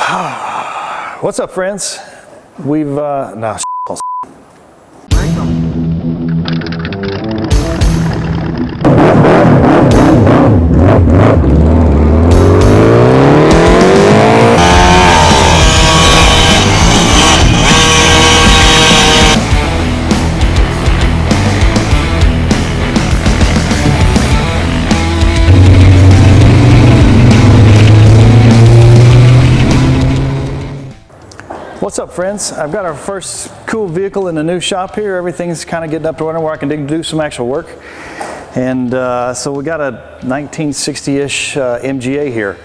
What's up, friends? We've no. What's up, friends? I've got our first cool vehicle in the new shop here. Everything's kind of getting up to where I can do some actual work. And so we got a 1960-ish MGA here.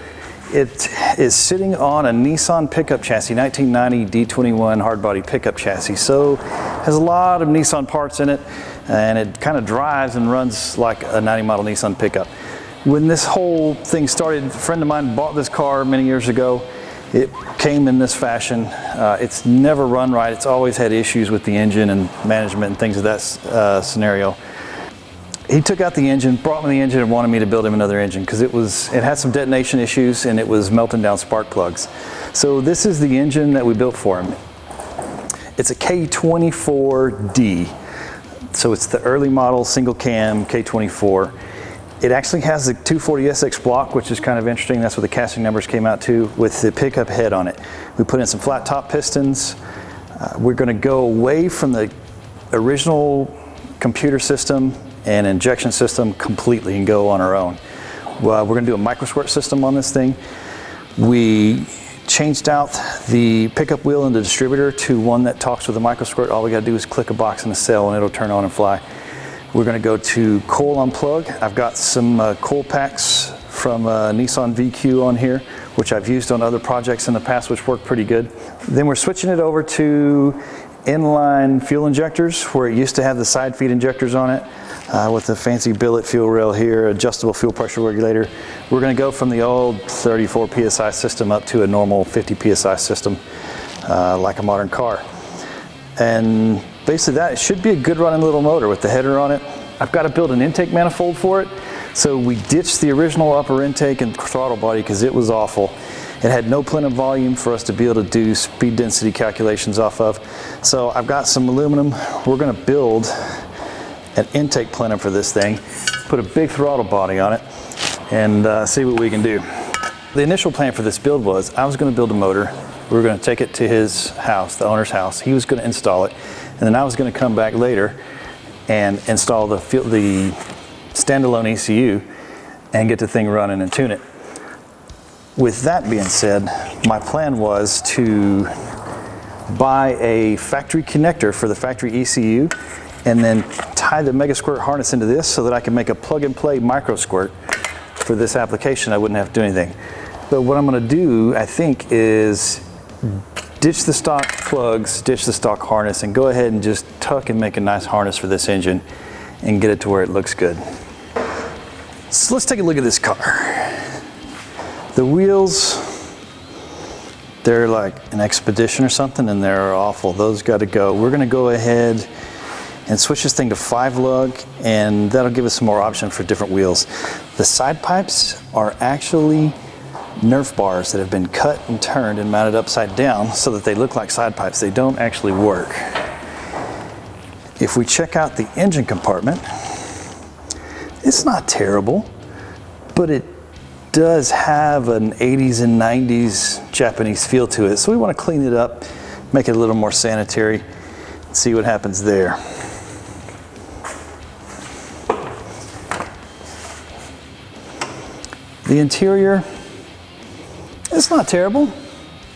It is sitting on a Nissan pickup chassis, 1990 D21 hardbody pickup chassis. So has a lot of Nissan parts in it, and it kind of drives and runs like a 90 model Nissan pickup. When this whole thing started, a friend of mine bought this car many years ago. It came in this fashion. It's never run right. It's always had issues with the engine and management and things of that scenario. He took out the engine, brought me the engine, and wanted me to build him another engine because it had some detonation issues and it was melting down spark plugs. So this is the engine that we built for him. It's a K24D. So it's the early model single cam K24. It actually has the 240SX block, which is kind of interesting. That's what the casting numbers came out to, with the pickup head on it. We put in some flat top pistons. We're going to go away from the original computer system and injection system completely and go on our own. We're going to do a micro squirt system on this thing. We changed out the pickup wheel and the distributor to one that talks with the micro squirt. All we got to do is click a box in the cell and it'll turn on and fly. We're going to go to coil on plug. I've got some coil packs from Nissan VQ on here, which I've used on other projects in the past, which work pretty good. Then we're switching it over to inline fuel injectors, where it used to have the side feed injectors on it, with the fancy billet fuel rail here, adjustable fuel pressure regulator. We're going to go from the old 34 PSI system up to a normal 50 PSI system, like a modern car. And basically that should be a good running little motor with the header on it. I've got to build an intake manifold for it. So we ditched the original upper intake and throttle body because it was awful. It had no plenum volume for us to be able to do speed density calculations off of. So I've got some aluminum. We're going to build an intake plenum for this thing, put a big throttle body on it, and see what we can do. The initial plan for this build was I was going to build a motor. We were going to take it to his house, the owner's house. He was going to install it. And then I was going to come back later and install the standalone ECU and get the thing running and tune it. With that being said, my plan was to buy a factory connector for the factory ECU and then tie the Mega Squirt harness into this so that I can make a plug-and-play micro squirt for this application. I wouldn't have to do anything. But what I'm going to do, I think, is ditch the stock plugs, ditch the stock harness, and go ahead and just tuck and make a nice harness for this engine and get it to where it looks good. So let's take a look at this car. The wheels, they're like an Expedition or something, and they're awful. Those got to go. We're going to go ahead and switch this thing to 5-lug, and that'll give us some more option for different wheels. The side pipes are actually Nerf bars that have been cut and turned and mounted upside down so that they look like side pipes. They don't actually work. If we check out the engine compartment, it's not terrible, but it does have an 80s and 90s Japanese feel to it. So we want to clean it up, make it a little more sanitary, and see what happens there. The interior, it's not terrible.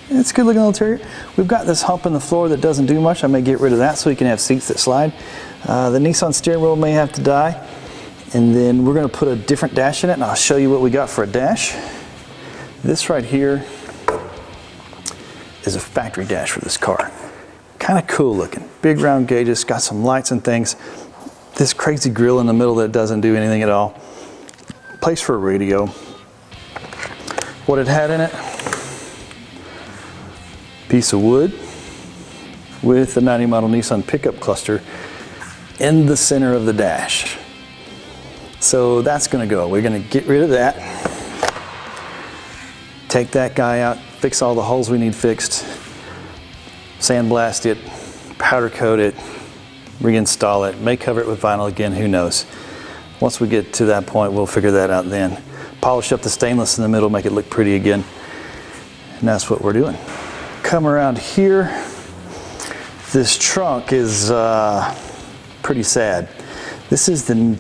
It's a good looking interior. We've got this hump in the floor that doesn't do much. I may get rid of that so we can have seats that slide. The Nissan steering wheel may have to die. And then we're going to put a different dash in it, and I'll show you what we got for a dash. This right here is a factory dash for this car. Kind of cool looking. Big round gauges, got some lights and things. This crazy grill in the middle that doesn't do anything at all. Place for a radio. What it had in it, piece of wood with a 90 model Nissan pickup cluster in the center of the dash. So that's going to go. We're going to get rid of that. Take that guy out, fix all the holes we need fixed, sandblast it, powder coat it, reinstall it, may cover it with vinyl again, who knows. Once we get to that point, we'll figure that out then. Polish up the stainless in the middle, make it look pretty again. And that's what we're doing. Come around here. This trunk is pretty sad. This is the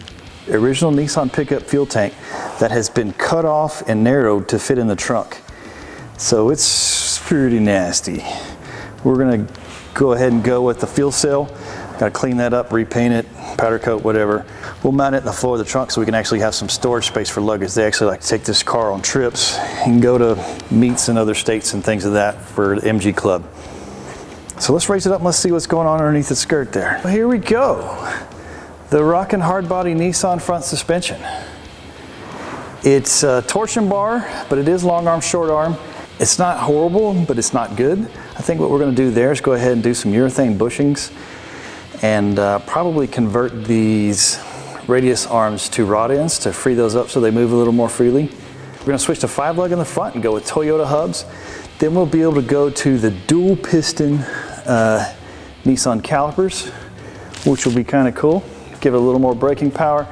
original Nissan pickup fuel tank that has been cut off and narrowed to fit in the trunk. So it's pretty nasty. We're gonna go ahead and go with the fuel cell. Gotta clean that up, repaint it, powder coat, whatever. We'll mount it in the floor of the trunk so we can actually have some storage space for luggage. They actually like to take this car on trips and go to meets in other states and things of that for the MG Club. So let's raise it up and let's see what's going on underneath the skirt there. Well, here we go. The rockin' hard body Nissan front suspension. It's a torsion bar, but it is long arm, short arm. It's not horrible, but it's not good. I think what we're gonna do there is go ahead and do some urethane bushings and probably convert these radius arms to rod ends to free those up so they move a little more freely. We're gonna switch to 5-lug in the front and go with Toyota hubs. Then we'll be able to go to the dual piston Nissan calipers, which will be kind of cool. Give it a little more braking power,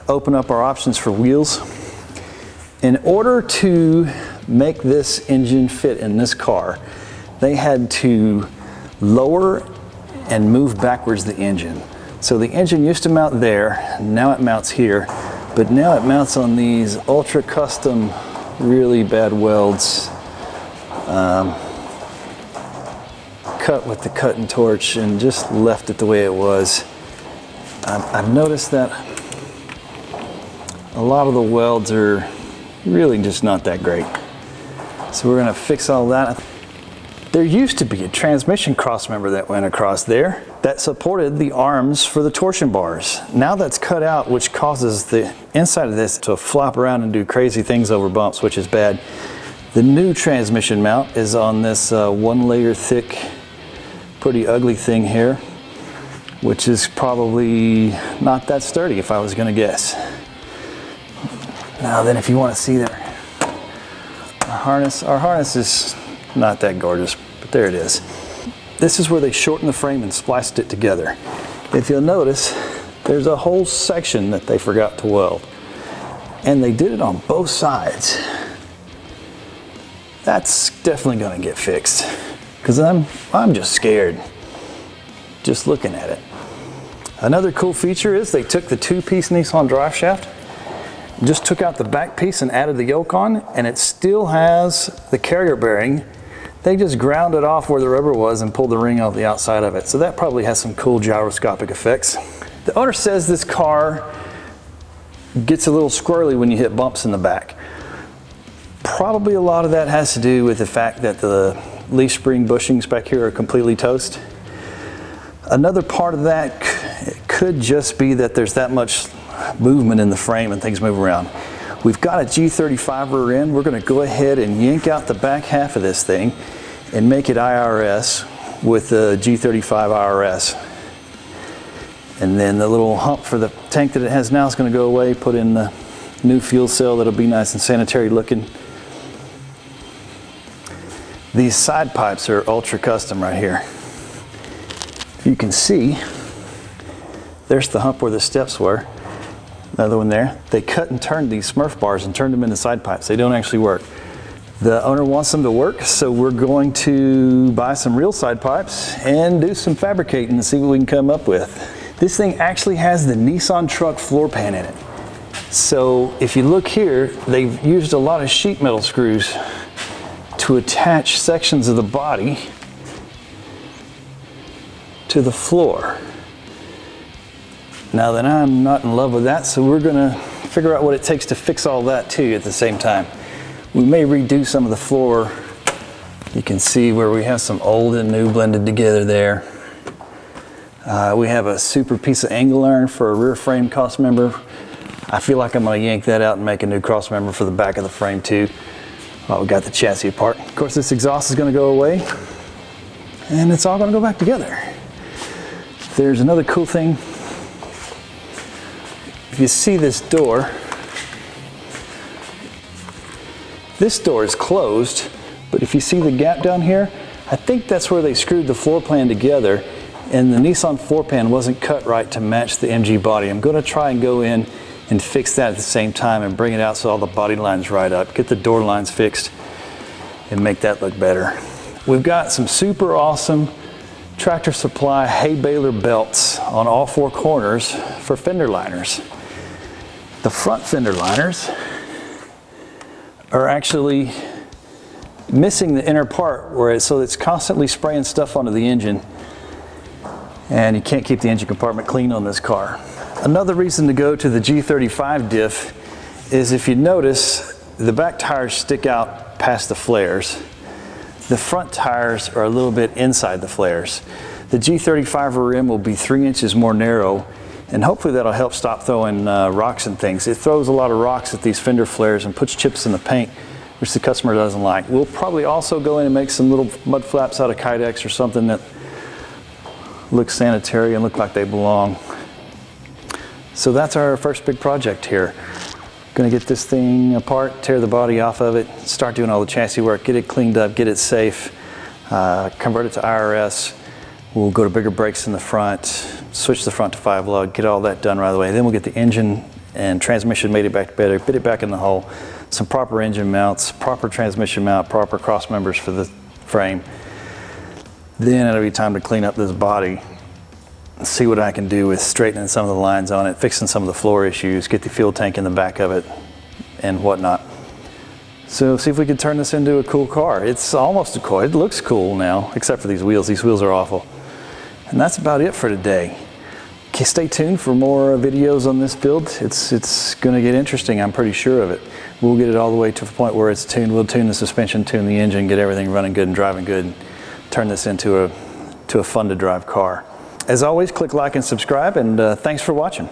open up our options for wheels. In order to make this engine fit in this car, they had to lower and move backwards the engine. So the engine used to mount there, now it mounts here, but now it mounts on these ultra custom, really bad welds, cut with the cutting torch and just left it the way it was. I've noticed that a lot of the welds are really just not that great. So we're gonna fix all that. There used to be a transmission cross member that went across there that supported the arms for the torsion bars. Now that's cut out, which causes the inside of this to flop around and do crazy things over bumps, which is bad. The new transmission mount is on this 1 layer thick, pretty ugly thing here, which is probably not that sturdy if I was gonna guess. Now then, if you wanna see there, our harness is not that gorgeous, but there it is. This is where they shortened the frame and spliced it together. If you'll notice, there's a whole section that they forgot to weld. And they did it on both sides. That's definitely gonna get fixed, because I'm just scared just looking at it. Another cool feature is they took the 2-piece Nissan drive shaft, just took out the back piece and added the yoke on, and it still has the carrier bearing. They just ground it off where the rubber was and pulled the ring off the outside of it. So that probably has some cool gyroscopic effects. The owner says this car gets a little squirrely when you hit bumps in the back. Probably a lot of that has to do with the fact that the leaf spring bushings back here are completely toast. Another part of that could just be that there's that much movement in the frame and things move around. We've got a G35 rear end. We're going to go ahead and yank out the back half of this thing and make it IRS with the G35 IRS. And then the little hump for the tank that it has now is going to go away, put in the new fuel cell that'll be nice and sanitary looking. These side pipes are ultra custom right here. You can see there's the hump where the steps were. Another one there. They cut and turned these Smurf bars and turned them into side pipes. They don't actually work. The owner wants them to work, so we're going to buy some real side pipes and do some fabricating and see what we can come up with. This thing actually has the Nissan truck floor pan in it. So if you look here, they've used a lot of sheet metal screws to attach sections of the body to the floor. Now then, I'm not in love with that, so we're gonna figure out what it takes to fix all that too at the same time. We may redo some of the floor. You can see where we have some old and new blended together there. We have a super piece of angle iron for a rear frame cross member. I feel like I'm gonna yank that out and make a new cross member for the back of the frame too. We got the chassis apart. Of course, this exhaust is gonna go away and it's all gonna go back together. There's another cool thing. If you see this door is closed, But if you see the gap down here, I think that's where they screwed the floor pan together, and the Nissan floor pan wasn't cut right to match the MG body. I'm going to try and go in and fix that at the same time and bring it out so all the body lines right up, get the door lines fixed, and make that look better. We've got some super awesome Tractor Supply hay baler belts on all four corners for fender liners. The front fender liners are actually missing the inner part so it's constantly spraying stuff onto the engine, and you can't keep the engine compartment clean on this car. Another reason to go to the G35 diff is, if you notice, the back tires stick out past the flares. The front tires are a little bit inside the flares. The G35 rim will be 3 inches more narrow, and hopefully that'll help stop throwing rocks and things. It throws a lot of rocks at these fender flares and puts chips in the paint, which the customer doesn't like. We'll probably also go in and make some little mud flaps out of Kydex or something that look sanitary and look like they belong. So that's our first big project here. Gonna get this thing apart, tear the body off of it, start doing all the chassis work, get it cleaned up, get it safe, convert it to IRS. We'll go to bigger brakes in the front, switch the front to 5-lug, get all that done right away. Then we'll get the engine and transmission made it back better, fit it back in the hole, some proper engine mounts, proper transmission mount, proper cross members for the frame. Then it'll be time to clean up this body, see what I can do with straightening some of the lines on it, fixing some of the floor issues, get the fuel tank in the back of it, and whatnot. So see if we can turn this into a cool car. It's almost a car. It looks cool now, except for these wheels. These wheels are awful. And that's about it for today. Okay, stay tuned for more videos on this build. It's going to get interesting, I'm pretty sure of it. We'll get it all the way to the point where it's tuned. We'll tune the suspension, tune the engine, get everything running good and driving good, and turn this into a fun to drive car. As always, click like and subscribe, and thanks for watching.